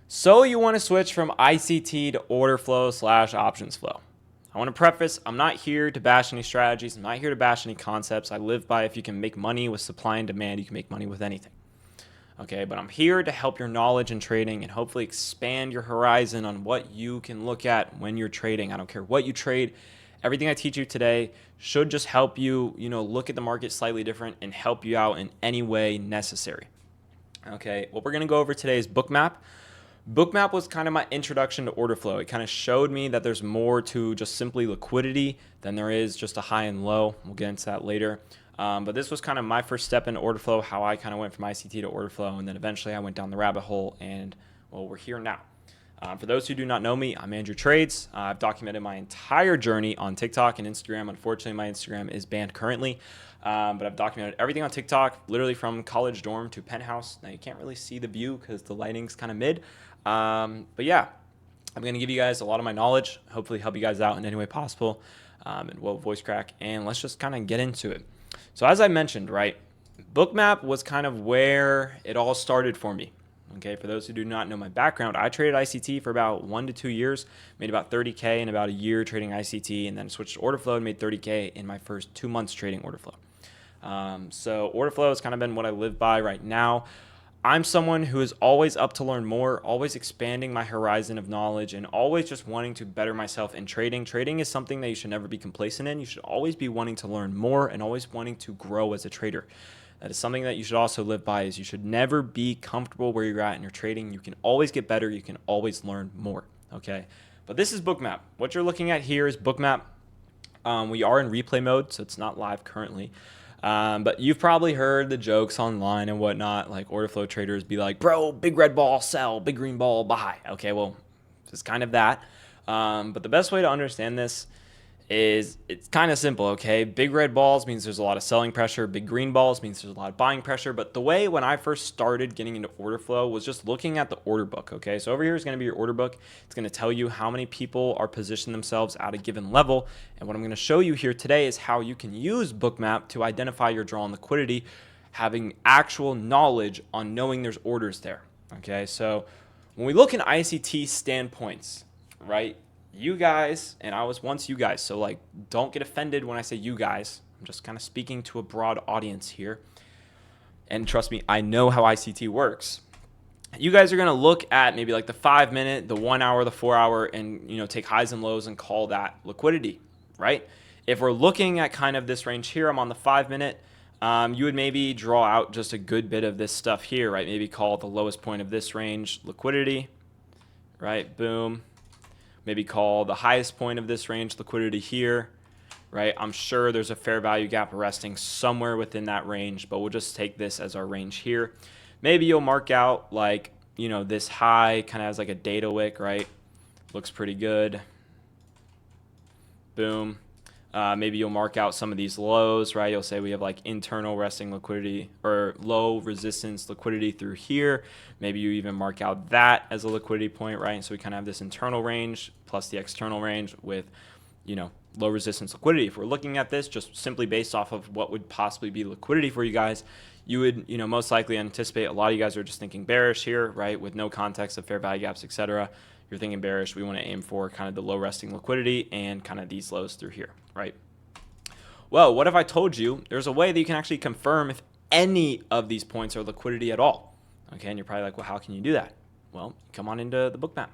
So you want to switch from ICT to order flow slash options flow. I want to preface, I'm not here to bash any strategies. I'm not here to bash any concepts. I live by if you can make money with supply and demand, you can make money with anything. Okay, but I'm here to help your knowledge in trading and hopefully expand your horizon on what you can look at when you're trading. I don't care what you trade. Everything I teach you today should just help you, look at the market slightly different and help you out in any way necessary. Okay, what we're going to go over today is Bookmap. Bookmap was kind of my introduction to order flow. It kind of showed me that there's more to just simply liquidity than there is just a high and low. We'll get into that later. But this was kind of my first step into order flow, how I kind of went from ICT to order flow. And then eventually I went down the rabbit hole and, well, we're here now. For those who do not know me, I'm andrewTradez. I've documented my entire journey on TikTok and Instagram. Unfortunately, my Instagram is banned currently. But I've documented everything on TikTok, literally from college dorm to penthouse. Now, you can't really see the view because the lighting's kind of mid. But yeah, I'm going to give you guys a lot of my knowledge, hopefully help you guys out in any way possible, and well, voice crack. And let's just kind of get into it. So as I mentioned, right, Bookmap was kind of where it all started for me. Okay, for those who do not know my background, I traded ICT for about 1 to 2 years, made about 30K in about a year trading ICT, and then switched to order flow and made 30K in my first 2 months trading order flow. So order flow has kind of been what I live by right now. I'm someone who is always up to learn more, always expanding my horizon of knowledge, and always just wanting to better myself in trading. Trading is something that you should never be complacent in. You should always be wanting to learn more and always wanting to grow as a trader. That is something that you should also live by, is you should never be comfortable where you're at in your trading. You can always get better. You can always learn more, okay? But this is Bookmap. What you're looking at here is Bookmap. We are in replay mode, so it's not live currently. But you've probably heard the jokes online and whatnot, like order flow traders be like, bro, big red ball, sell, big green ball, buy. Okay, well, it's kind of that. But the best way to understand this is it's kind of simple, okay? Big red balls means there's a lot of selling pressure. Big green balls means there's a lot of buying pressure. But the way when I first started getting into order flow was just looking at the order book, okay? So over here is going to be your order book. It's going to tell you how many people are positioning themselves at a given level. And what I'm going to show you here today is how you can use Bookmap to identify your draw on liquidity, having actual knowledge on knowing there's orders there, okay? So when we look in ICT standpoints, right? You guys, and I was once you guys, so like don't get offended when I say you guys. I'm just kind of speaking to a broad audience here. And trust me, I know how ICT works. You guys are going to look at maybe like the 5 minute, the 1 hour, the 4 hour, and take highs and lows and call that liquidity, right? If we're looking at kind of this range here, I'm on the 5 minute. You would maybe draw out just a good bit of this stuff here, right? Maybe call the lowest point of this range liquidity, right? Boom. Maybe call the highest point of this range liquidity here, right? I'm sure there's a fair value gap resting somewhere within that range, but we'll just take this as our range here. Maybe you'll mark out like, this high kind of has like a data wick, right? Looks pretty good. Boom. Maybe you'll mark out some of these lows, right? You'll say we have like internal resting liquidity or low resistance liquidity through here. Maybe you even mark out that as a liquidity point, right? So we kind of have this internal range plus the external range with, low resistance liquidity. If we're looking at this just simply based off of what would possibly be liquidity for you guys, you would, most likely anticipate a lot of you guys are just thinking bearish here, right? With no context of fair value gaps, etc. You're thinking bearish. We want to aim for kind of the low resting liquidity and kind of these lows through here, right? Well, what if I told you there's a way that you can actually confirm if any of these points are liquidity at all? Okay, and you're probably like, well, how can you do that? Well, come on into the Bookmap.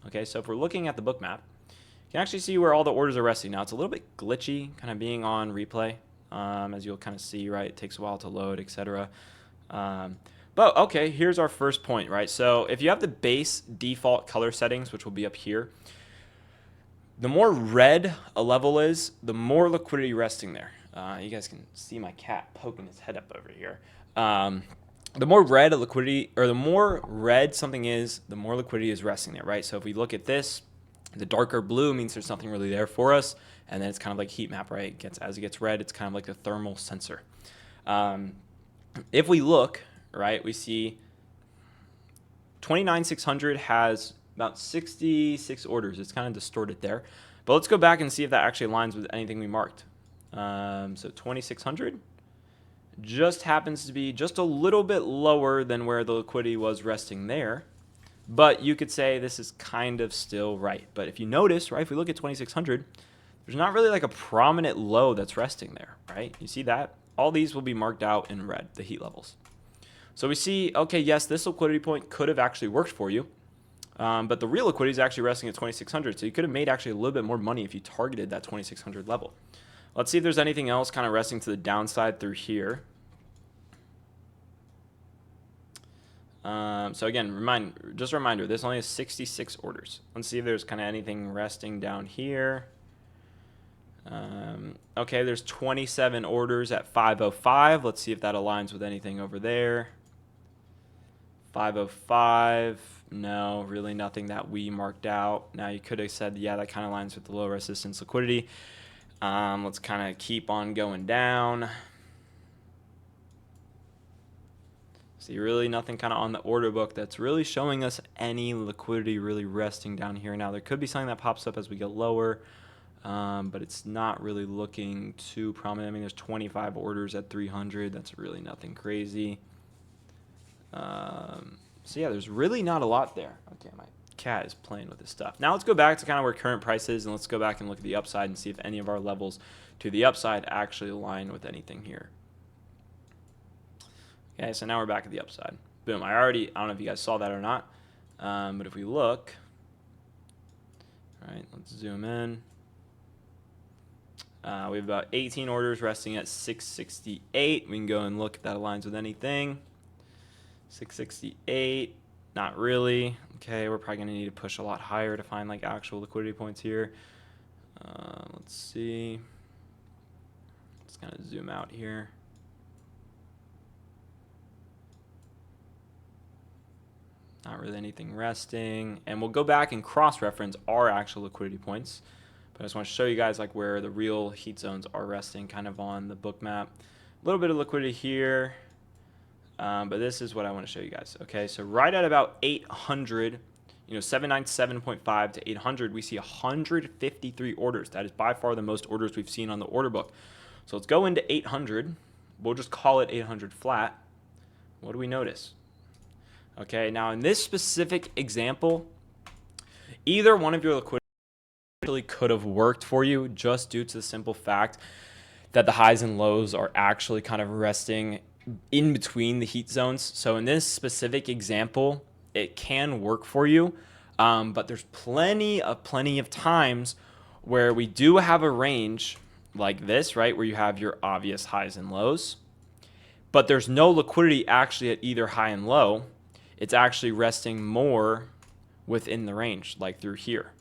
Okay, so if we're looking at the Bookmap, you can actually see where all the orders are resting. Now, it's a little bit glitchy kind of being on replay, as you'll kind of see, right? It takes a while to load, etc. But okay, here's our first point, right? So if you have the base default color settings, which will be up here, the more red a level is, the more liquidity resting there. You guys can see my cat poking his head up over here. The more red a liquidity, or the more red something is, the more liquidity is resting there, right? So if we look at this, the darker blue means there's nothing really there for us, and then it's kind of like heat map, right? As it gets red, it's kind of like the thermal sensor. If we look, right, we see 29600 has about 66 orders. It's kind of distorted there. But let's go back and see if that actually aligns with anything we marked. So 2600 just happens to be just a little bit lower than where the liquidity was resting there. But you could say this is kind of still right. But if you notice, right, if we look at 2600, there's not really like a prominent low that's resting there, right? You see that? All these will be marked out in red, the heat levels. So we see, okay, yes, this liquidity point could have actually worked for you. But the real liquidity is actually resting at 2600. So you could have made actually a little bit more money if you targeted that 2600 level. Let's see if there's anything else kind of resting to the downside through here. So again, just a reminder, this only has 66 orders. Let's see if there's kind of anything resting down here. Okay, there's 27 orders at 505. Let's see if that aligns with anything over there. 505, no, really nothing that we marked out. Now you could have said, yeah, that kind of aligns with the low resistance liquidity. Let's kind of keep on going down. See, really nothing kind of on the order book that's really showing us any liquidity really resting down here. Now there could be something that pops up as we get lower, but it's not really looking too prominent. I mean, there's 25 orders at 300. That's really nothing crazy. So yeah, there's really not a lot there. Okay, my cat is playing with this stuff. Now let's go back to kind of where current price is, and let's go back and look at the upside and see if any of our levels to the upside actually align with anything here. Okay, so now we're back at the upside. Boom. I don't know if you guys saw that or not, but if we look, all right, let's zoom in. We have about 18 orders resting at 668. We can go and look if that aligns with anything. 668, not really. Okay, we're probably going to need to push a lot higher to find like actual liquidity points here. Let's see. Let's kind of zoom out here. Not really anything resting. And we'll go back and cross-reference our actual liquidity points. But I just want to show you guys like where the real heat zones are resting kind of on the book map. A little bit of liquidity here. But this is what I want to show you guys. Okay, so right at about 800, 797.5 to 800, we see 153 orders. That is by far the most orders we've seen on the order book. So let's go into 800. We'll just call it 800 flat. What do we notice? Okay, now in this specific example, either one of your liquidity really could have worked for you just due to the simple fact that the highs and lows are actually kind of resting in between the heat zones. So in this specific example, it can work for you, but there's plenty of times where we do have a range like this, right, where you have your obvious highs and lows, but there's no liquidity actually at either high and low. It's actually resting more within the range, like through here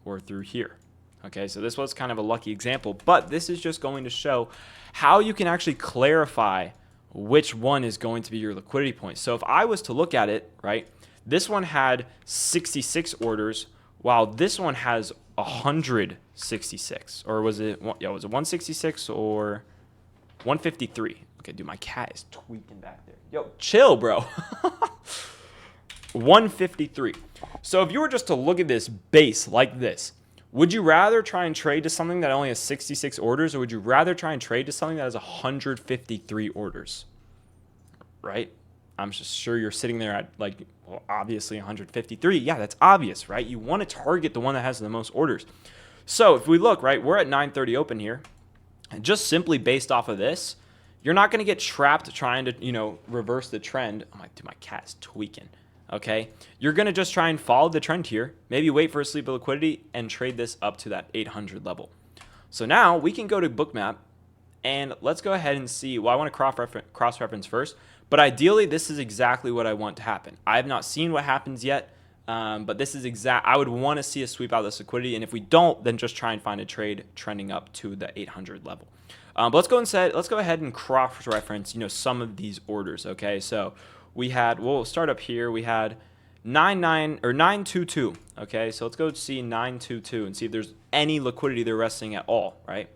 or through here. Okay, so this was kind of a lucky example, but this is just going to show how you can actually clarify which one is going to be your liquidity point. So if I was to look at it, right, this one had 66 orders, while this one has 166, or was it 166 or 153? Okay, dude, my cat is tweaking back there. Yo, chill, bro. 153. So if you were just to look at this base like this, would you rather try and trade to something that only has 66 orders, or would you rather try and trade to something that has 153 orders? Right? I'm just sure you're sitting there at like, well, obviously 153. Yeah, that's obvious, right? You want to target the one that has the most orders. So if we look, right, we're at 930 open here. And just simply based off of this, you're not going to get trapped trying to, reverse the trend. Oh my, dude, my cat's tweaking. Okay, you're going to just try and follow the trend here, maybe wait for a sleep of liquidity and trade this up to that 800 level. So now we can go to bookmap and let's go ahead and see. Well, I want to cross-reference first, but ideally this is exactly what I want to happen. I have not seen what happens yet, but this is I would want to see us sweep out this liquidity, and if we don't, then just try and find a trade trending up to the 800 level. But let's go ahead and cross-reference, some of these orders. Okay, so we'll start up here. We had 922. Okay, so let's go see 922 and see if there's any liquidity there resting at all, right?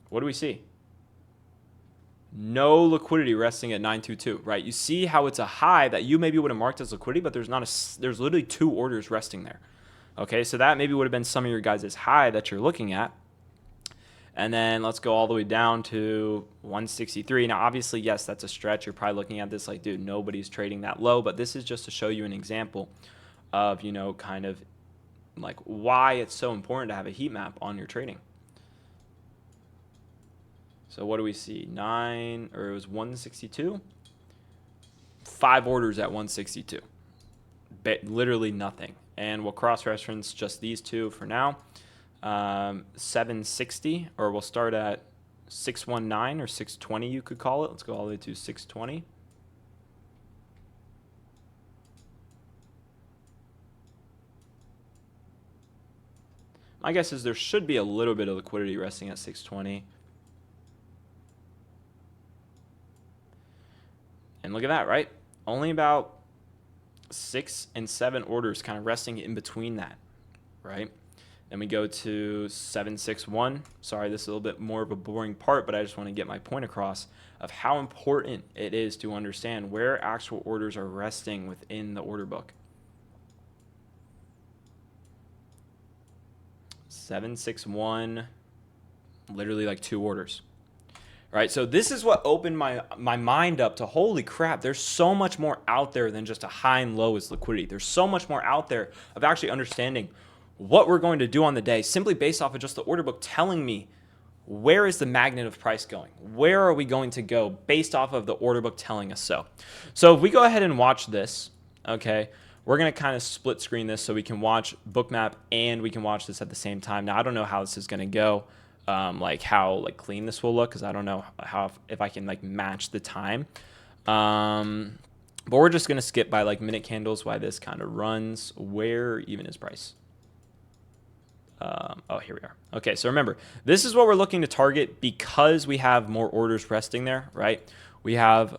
What do we see? No liquidity resting at 922, right? You see how it's a high that you maybe would have marked as liquidity, but there's literally 2 orders resting there. Okay, so that maybe would have been some of your guys' high that you're looking at. And then let's go all the way down to 163. Now, obviously, yes, that's a stretch. You're probably looking at this like, dude, nobody's trading that low. But this is just to show you an example of, kind of like why it's so important to have a heat map on your trading. So what do we see? It was 162. 5 orders at 162. Literally nothing. And we'll cross-reference just these two for now. 760, or we'll start at 619 or 620, you could call it. Let's go all the way to 620. My guess is there should be a little bit of liquidity resting at 620. And look at that, right? Only about 6 and 7 orders kind of resting in between that, right? Then we go to 761. Sorry, this is a little bit more of a boring part, but I just want to get my point across of how important it is to understand where actual orders are resting within the order book. 761, literally like 2 orders. Right, so this is what opened my mind up to, holy crap, there's so much more out there than just a high and low as liquidity. There's so much more out there of actually understanding what we're going to do on the day simply based off of just the order book telling me where is the magnet of price going? Where are we going to go based off of the order book telling us so? So if we go ahead and watch this, okay, we're going to kind of split screen this so we can watch Bookmap and we can watch this at the same time. Now, I don't know how this is going to go. Like how clean this will look, because I don't know if I can match the time. But we're just gonna skip by minute candles while this kind of runs. Where even is price? Oh, here we are. Okay, so remember, this is what we're looking to target because we have more orders resting there, right? We have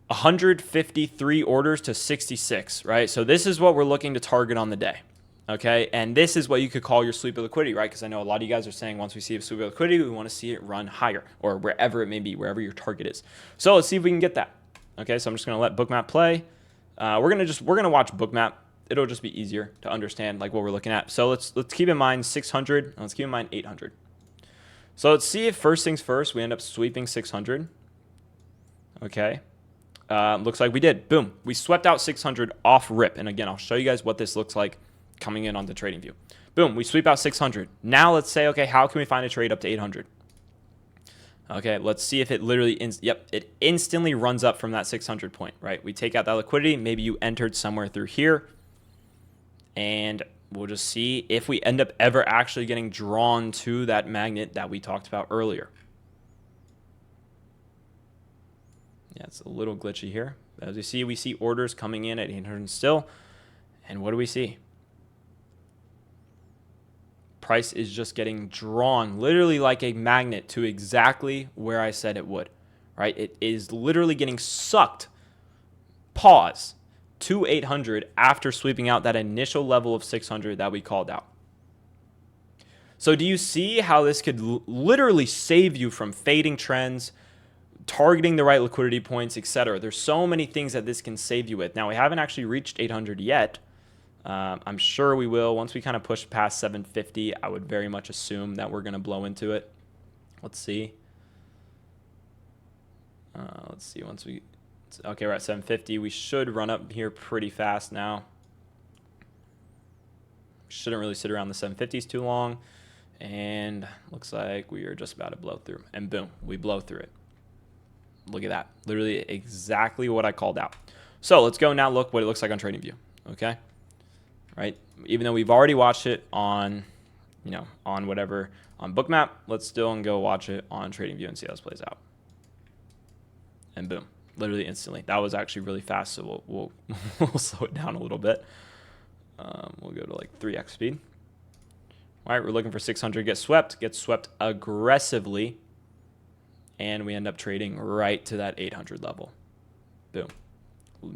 153 orders to 66, right? So this is what we're looking to target on the day. Okay, and this is what you could call your sweep of liquidity, right? Because I know a lot of you guys are saying once we see a sweep of liquidity, we want to see it run higher or wherever it may be, wherever your target is. So let's see if we can get that. Okay, so I'm just going to let Bookmap play. We're gonna watch Bookmap. It'll just be easier to understand what we're looking at. So let's keep in mind 600. And let's keep in mind 800. So let's see if first things first, we end up sweeping 600. Okay. Looks like we did. Boom. We swept out 600 off rip. And again, I'll show you guys what this looks like coming in onto TradingView. Boom, we sweep out 600. Now let's say, okay, how can we find a trade up to 800? Okay, let's see if it literally, it instantly runs up from that 600 point, right? We take out that liquidity. Maybe you entered somewhere through here. And we'll just see if we end up ever actually getting drawn to that magnet that we talked about earlier. Yeah, it's a little glitchy here. As you see, we see orders coming in at 800 still. And what do we see? Price is just getting drawn literally like a magnet to exactly where I said it would, right? It is literally getting sucked, pause, to 800 after sweeping out that initial level of 600 that we called out. So do you see how this could literally save you from fading trends, targeting the right liquidity points, etc.? There's so many things that this can save you with. Now, we haven't actually reached 800 yet. I'm sure we will. Once we kind of push past 750, I would very much assume that we're going to blow into it. Let's see. Okay, we're at 750. We should run up here pretty fast now. Shouldn't really sit around the 750s too long. And looks like we are just about to blow through. And boom, we blow through it. Look at that. Literally exactly what I called out. So let's go now look what it looks like on TradingView. Okay. Right? Even though we've already watched it on, on Bookmap, let's still go watch it on TradingView and see how this plays out. And boom, literally instantly. That was actually really fast, so we'll slow it down a little bit. We'll go to 3x speed. All right, we're looking for 600, gets swept aggressively, and we end up trading right to that 800 level. Boom.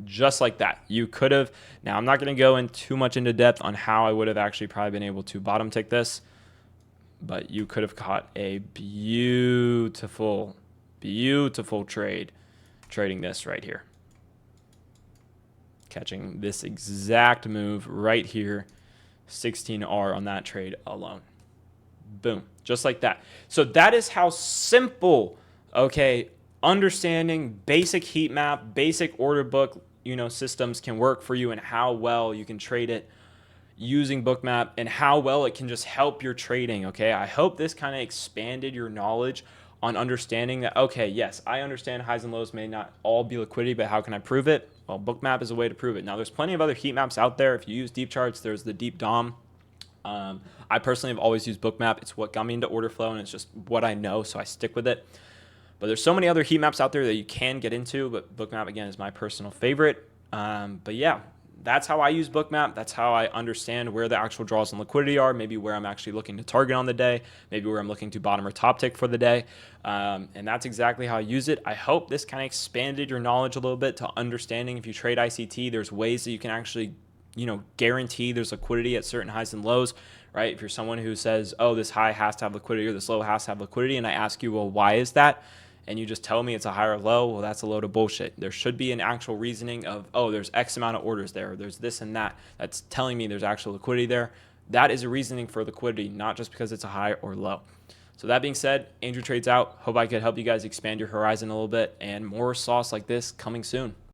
Just like that. You could have, now I'm not going to go in too much into depth on how I would have actually probably been able to bottom tick this, but you could have caught a beautiful trade trading this right here. Catching this exact move right here, 16R on that trade alone. Boom, just like that. So that is how simple, okay, understanding basic heat map, basic order book, systems can work for you, and how well you can trade it using Bookmap, and how well it can just help your trading. Okay, I hope this kind of expanded your knowledge on understanding that, okay, yes, I understand highs and lows may not all be liquidity, but how can I prove it? Well, Bookmap is a way to prove it. Now, there's plenty of other heat maps out there. If you use deep charts, there's the deep DOM. I personally have always used Bookmap. It's what got me into order flow, and it's just what I know, so I stick with it. But there's so many other heat maps out there that you can get into, but Bookmap, again, is my personal favorite. But yeah, that's how I use Bookmap. That's how I understand where the actual draws and liquidity are, maybe where I'm actually looking to target on the day, maybe where I'm looking to bottom or top tick for the day. And that's exactly how I use it. I hope this kind of expanded your knowledge a little bit to understanding if you trade ICT, there's ways that you can actually guarantee there's liquidity at certain highs and lows, right? If you're someone who says, oh, this high has to have liquidity or this low has to have liquidity, and I ask you, well, why is that? And you just tell me it's a high or low, well, that's a load of bullshit. There should be an actual reasoning of, oh, there's X amount of orders there, or there's this and that. That's telling me there's actual liquidity there. That is a reasoning for liquidity, not just because it's a high or low. So that being said, Andrew Trades out. Hope I could help you guys expand your horizon a little bit, and more sauce like this coming soon.